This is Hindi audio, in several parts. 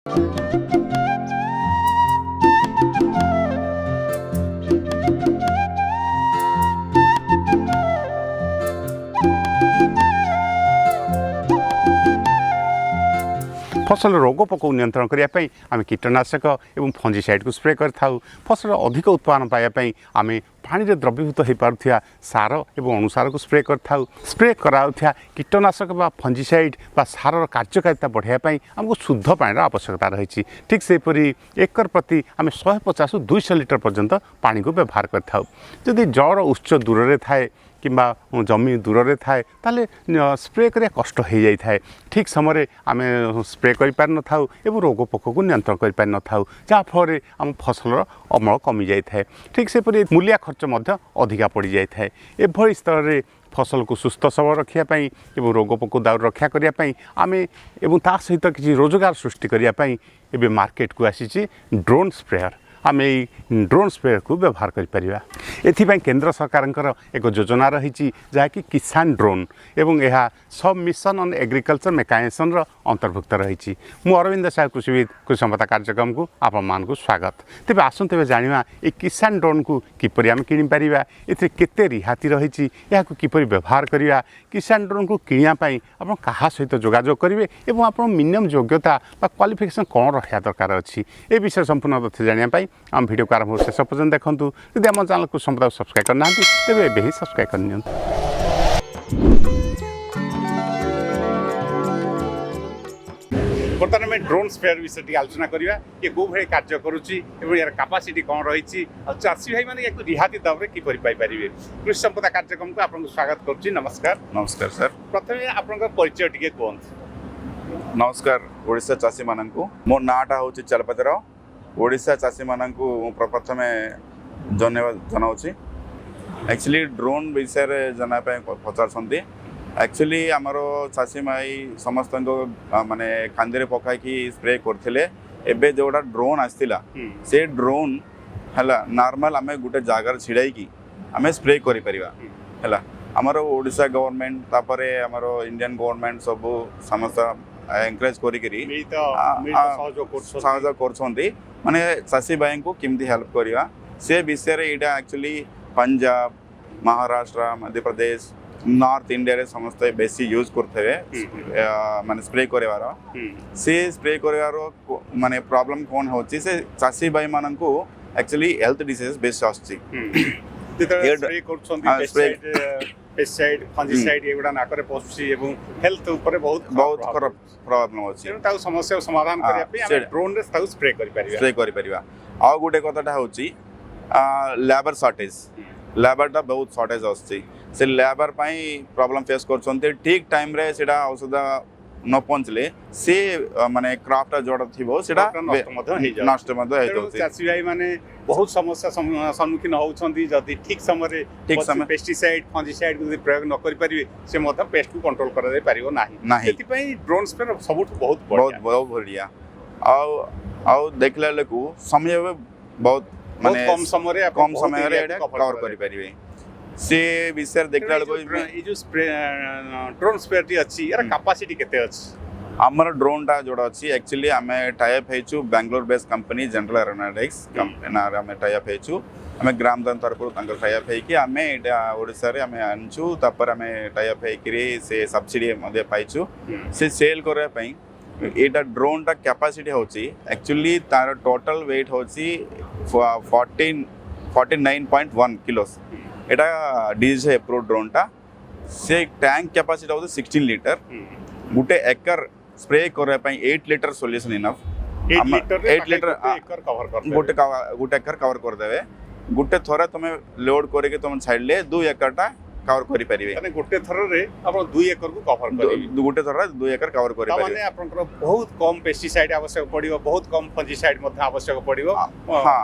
फसल रोग पोक नियंत्रण करने आम कीटनाशक और फंजीसाइड को स्प्रे कर फसल अधिक उत्पादन पाइबापी आम पानी में द्रवीभूत हो पार्थिया सार और अणुसार को स्प्रे कर स्प्रे कराउथिया कीटनाशक बा फंजीसाइड बा सार कार्यकारिता बढ़ाई आमको शुद्ध पानी आवश्यकता रही। ठीक सेपरी एकर प्रति आम 150 ରୁ 200 लिटर पर्यंत पानी को व्यवहार करि जड़ उत्स दूर में थाए किंबा जमी दूर में थाए ताले स्प्रे करिया कष्ट हो जाए थाए। ठीक समय आम स्प्रे कर पारि न थाउ एवं रोग पोक को नियंत्रण कर पारि न थाउ जहाँफल आम फसल अमल कमी जाए थाए। ठीक सेपरी मूल्य खर्च मध्य अधिका पड़ जाए थाए। एभली स्तर में फसल को सुस्थ सबल रखापी और रोग पोक दाउर रक्षा करने आम एवं ता सहित किसी रोजगार सृष्टि करने एवं मार्केट को आसी ड्रोन स्प्रेयर आम यही ड्रोन स्प्रेयर को व्यवहार करिपरिबा। एथिपाई केंद्र सरकार एक योजना रही जहाँकि किसान ड्रोन एवं यह सब मिशन ऑन एग्रीकल्चर मेकानाइजेशन अंतर्भुक्त रही। मु अरविंद साहु कृषिविद कृषि संपदा कार्यक्रम को आपण स्वागत। तेज आसु तेज जाना ये किसान ड्रोन को किपरि आम किपर एते रिहाती रही किपरि व्यवहार करवा किसान ड्रोन को किणापी आप क्या सहित जोगाजोग करेंगे और आप मिनिमम योग्यता क्वालिफिकेशन कौन रहा दरकार अच्छी ए विषय संपूर्ण तथ्य जानापी आम वीडियो को आरंभ शेष पर्यटन देखूँ। यदि आम चैनल को संपदा सब्सक्राइब करना तेरे एवं ही सब्सक्राइब कर बर्तमान में ड्रोन स्प्रेयर विषय आलोचना करवा ये कौ भाई कार्य करुच्ची यार कैपेसिटी कौन रही चाषी भाई मैंने रिहाती दाम में किपर पाइपर कृषि संपदा कार्यक्रम को आपको स्वागत करुच्ची। नमस्कार। नमस्कार सर। प्रथम आप परिचय टी कहूँ। नमस्कार ओडिशा चाषी मान मो नाटा हूँ चलपति राव। ओडिशा चाषी मान प्रथम धन्यवाद जनाऊँ। एक्चुअली ड्रोन विषय जनापी पचार एक्चुअली आमर चाषी माई समस्त माने कांदे पकाई स्प्रे करथिले एबे जोड़ा ड्रोन आसला से ड्रोन है नॉर्मल आम गोटे जगार छिड़ाई की आम स्प्रे करि परिबा है आमर ओडिशा गवर्नमेंट तापर आमर इंडियन गवर्नमेंट सब समस्त एनकरेज करी सहयोग कर माने चाषी भाई को केमती हेल्प करवा से विषय यहाँ actually Punjab Maharashtra Madhya Pradesh north India रे समस्त बेसी यूज करते माने स्प्रे करवार से स्प्रे करवार माने प्रॉब्लम कौन होची से चाषी भाई मान को एक्चुअली हेल्थ डिसीज बेस आछी स्प्रे करछन पेस्टिसाइड फंजीसाइड एगुडा नाकरे पसुची एवं हेल्थ ऊपर बहुत खराब प्रॉब्लम होची ताऊ समस्या समाधान करिया पे हम ड्रोन रे ताऊ स्प्रे करि परिबा। आ गोटे कथाटा होची लेबर शॉर्टेज लेबरटा बहुत शॉर्टेज आछी से लेबर प्रॉब्लम फेस कर ठीक टाइम रे सेटा औषध न पहुँचले से माने क्राफ्ट जोड़ा थी सेटा नष्ट चाषी भाई माने बहुत समस्या सम्मुखीन होउछंती जदि ठीक समय पेस्टिसाइड फंजीसाइड को प्रयोग न करि परिबे से मत पेस्ट को कंट्रोल करा दे परिबो नाही सेति पई ड्रोन स्प्रे सबुठ बहुत बढ़िया आ देखला लेकु समय बहुत माने कम समय रे कवर करि परिबे से विषय देखला ये जो स्प्रे ड्रोन स्प्रेयर टी अच्छी यार कैपेसिटी केते अछि हमर ड्रोन टा जोड़ा अछि एक्चुअली हमें टाई अप हेचु Bangalore based company general aeronautics company ना हमें टाई अप हेचु हमें ग्राम दान तरफ तांकर टाई अप हे कि हमें एटा ओडिसा रे हमें आनछु तापर हमें टाई अप हे कि से सब्सिडी मध्ये पाइछु से सेल करे पई एटा ड्रोन टा कैपेसिटी होची एक्चुअली तार टोटल वेट होची 49.1 किलोस एटा डीजीसीए अप्रूव्ड ड्रोन टा से टैंक कैपेसिटी होता 16 लीटर गोटे एकर स्प्रे करे 8 लीटर सॉल्यूशन इनफ 8 लीटर गोटे एकर कवर कर देवे गोटे थोड़ा तुम लोड करके तुम छाड़ले 2 एकरटा कवर करि परिबे माने गोटे थर रे आपण 2 एकर को कवर करिवे गोटे थर 2 एकर कवर करि परिबे माने आपनकर बहुत कम पेस्टिसाइड आवश्यक पड़िबो बहुत कम फंजीसाइड मध्ये आवश्यक पड़िबो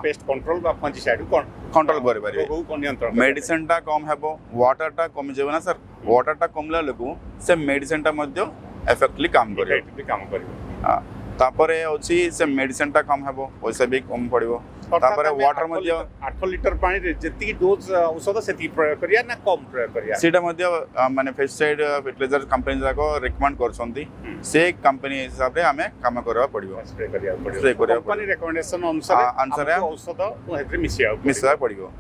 पेस्ट कंट्रोल बा फंजीसाइड को कंट्रोल करि परिबे को नियंत्रण मेडिसिन टा कम हेबो वाटर टा कम जेबो ना सर वाटर टा कमला लगु से मेडिसिन टा मध्ये इफेक्टली काम करिबो हां तापरे अछि से मेडिसिन टा कम हेबो पैसा भी कम पड़िबो तापर वाटर मध्ये 8 लिटर पानी रे जति डोज औषध सेति प्रयोग करिया ना कम प्रयोग करिया सीटा मध्ये माने पेस्टिसाइड फर्टिलाइजर कंपनी जाको रिकमेंड करछंती से कंपनी हिसाब रे हमें काम करबा पड़िबो स्प्रे करिया कंपनी रिकमेंडेशन अनुसार औषध हेतरे मिसिया पड़िबो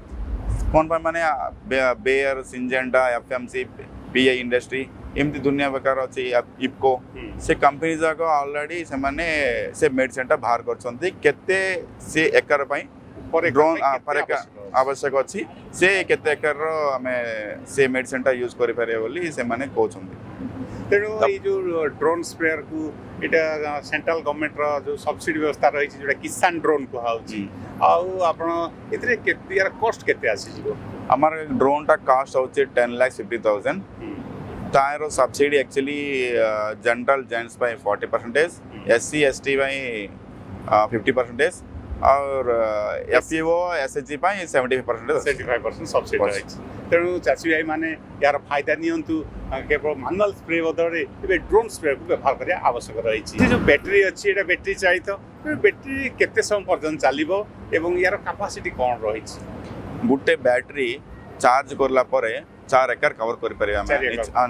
कोन पर माने बेयर सिंजेंटा एफएमसी पीए इंडस्ट्री एमती दुनिया प्रकार अच्छी इपको से कंपनी जाक ऑलरेडी से माने से मेडिसिन टा बाहर करछंती केते से एकर पई ड्रोन आवश्यक अच्छी से केते एकर हमें से मेडिसिन टा यूज करि पारे बोली से माने कहछंती तेणु ये जो ड्रोन स्प्रेयर को इटा सेंट्रल गवर्नमेंट रो जो सब्सिडी व्यवस्था रही जोटा किसान ड्रोन को हाउची आउ आपण इतरे केते यार कॉस्ट केते आसी जीवो हमार ड्रोन टा कॉस्ट होचे 10,50,000 तारो subsidy actually general gents by 40%, SC ST by 50% और FPO SHG बाय 75% सब्सिडी रही तेणु चाषी भाई माने यार फायदा नियंतु केवल मैनुअल स्प्रे बदले ए ड्रोन स्प्रे को व्यवहार करिया आवश्यक रही जो बैटरी अच्छी एटा बैटरी चाहिए बैटरी केते समय पर्यंत चलिबो एवं यार कैपेसिटी कोन रही गुटे बैटरी चार्ज करला परे 4 एकर कवर कर परिबे हम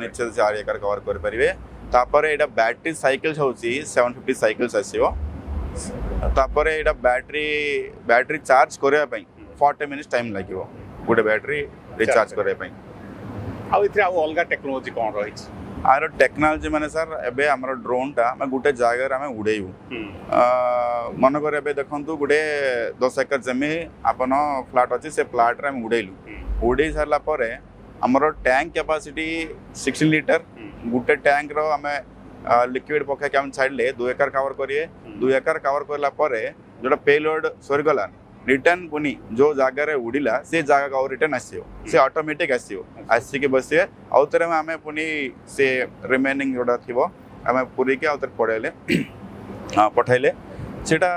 नीचे 4 एकर कवर कर परिबे तापर एटा बैटरी साइकिल होची 750 साइकिल्स आसीबो तापर एटा बैटरी चार्ज करबा पई 40 मिनिट्स टाइम लागिवो गुटे बैटरी रिचार्ज करबा पई आ इथरे आ अलगा टेक्नोलॉजी कोन रही आरो टेक्नोलॉजी माने सर एबे हमर ड्रोन टा हम गुटे जागर हम उड़ेयु मन करे एबे देखंतु गुटे 10 एकर जमी आपन फ्लैट अछि से फ्लैट रे हम उड़ेलु उड़े सरला परे हमर टैंक कैपेसिटी 16 लीटर गुटे टैंक रो हमें लिक्विड पके के हम छाडले 2 एकर कवर करिए 2 एकर कवर करला परे जोटा पेलोड सरगला रिटर्न पुनी जो जगह रे उड़िला से जगह का रिटर्न आसियो से ऑटोमेटिक आसियो आसी के बसे आउतरे में हमें पुनी से रिमेनिंग जोटा थिबो हमें पूरी के आउतर पड़ेले पठाइले सेटा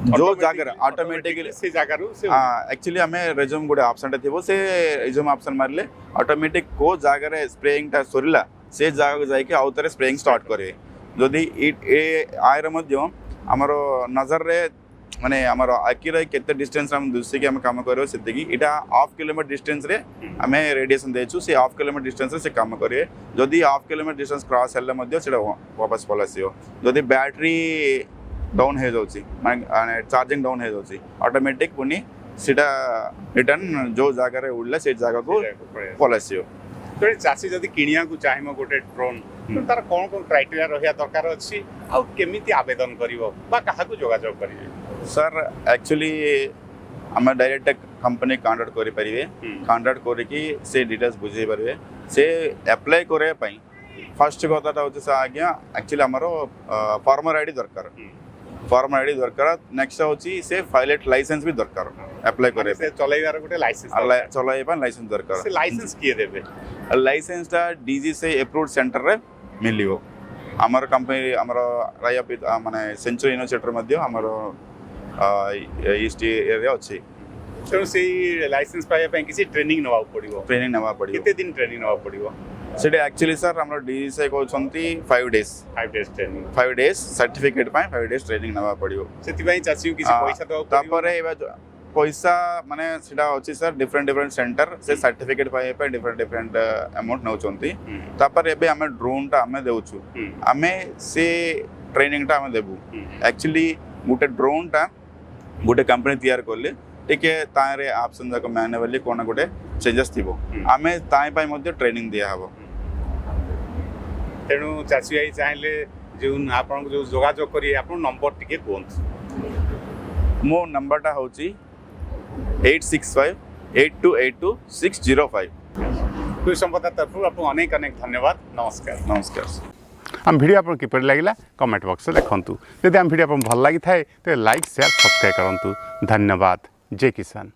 जो जगह ऑटोमेटिकली से जगह रो से एक्चुअली हमें रिज्यूम गुडे ऑप्शन थिबो से रिज्यूम ऑप्शन मारले ऑटोमेटिक को जगह रे स्प्रेइंग ता सरिला से जगह को जाई के आउतरे स्प्रेइंग स्टार्ट करे जदी ए आयर मध्य हमरो नजर रे माने हमर आकिरा केते डिस्टेंस हम दूसरे के हम काम करो सेति इटा हाफ किलोमीटर डिस्टेंस रे हमें रेडिएशन देछु से हाफ किलोमीटर डिस्टेंस रे से काम करे जदी हाफ किलोमीटर डिस्टेंस क्रॉस हल्ला मध्य सेटा वापस पलासियो जदी बैटरी डाउन हे जाउची माने चार्जिंग डाउन हे जाउची ऑटोमेटिक पुनी सेटा रिटर्न जो जगह रे उड़ला से जगह को पलासियो तो चाषी जदि किनिया को चाहिए गोटे ड्रोन तो तार कौन कौन क्राइटेरिया रहिया दरकार अछि आ केमिति आवेदन करिवो बा काहा को जोगाजोग करिवे सर एक्चुअली हम डायरेक्ट कंपनी कांटेक्ट करि परिबे कांटेक्ट करि कि से डिटेल्स बुझे परिबे से अप्लाई करे पई फर्स्ट कथाटा होचे से आज्ञा एक्चुअली हमरो फार्मर आईडी दरकार नेक्स्ट होची से पायलट लाइसेंस भी दरकार अप्लाई करे से चलाइबार गोटे लाइसेंस चलाइबा लाइसेंस दरकार से लाइसेंस किए देबे लाइसेंस ता DGCA अप्रूव्ड सेंटर रे मिलियो हमर कंपनी हमर राया माने सेंचुरी यूनिवर्सिटी मध्ये हमर ईस्ट एरिया अछि तो से लाइसेंस पाए पे किसी ट्रेनिंग नवा पड़िबो केते दिन ट्रेनिंग नवा पड़िबो सेटे एक्चुअली सर हमर DGCA को छंती 5 डेज ट्रेनिंग 5 डेज सर्टिफिकेट पाए 5 डेज ट्रेनिंग नवा पड़िबो सेति पई चासी किसी पैसा दो तापरे पैसा माने सीधा अछि सर डिफरेंट सेंटर से सर्टिफिकेट पाए पे डिफरेंट अमाउंट नौ चंती तापर एबे हमें ड्रोन टा हमें देउछु हमें से ट्रेनिंग टा हमें देबु एक्चुअली गुटे ड्रोन टा गुटे कंपनी तैयार करले टिके तारे ऑप्शन जाको मैनुअली कोना गुटे चेंजेस थिबो हमें ताई पई मध्ये ट्रेनिंग दिया हबो तेणु चासी भाई चाहले जो आपन जो जोगाजोग करी आपन नंबर टिके कोन मो नंबर टा होची 8658282605 कोई संपदा तरफ आपको अनेक धन्यवाद नमस्कार हम वीडियो आपन किपर लागिला कमेंट बॉक्स में देखंतु यदि हम वीडियो आपन भल लागि थाए तो लाइक शेयर सब्सक्राइब करंतु धन्यवाद जय किसान।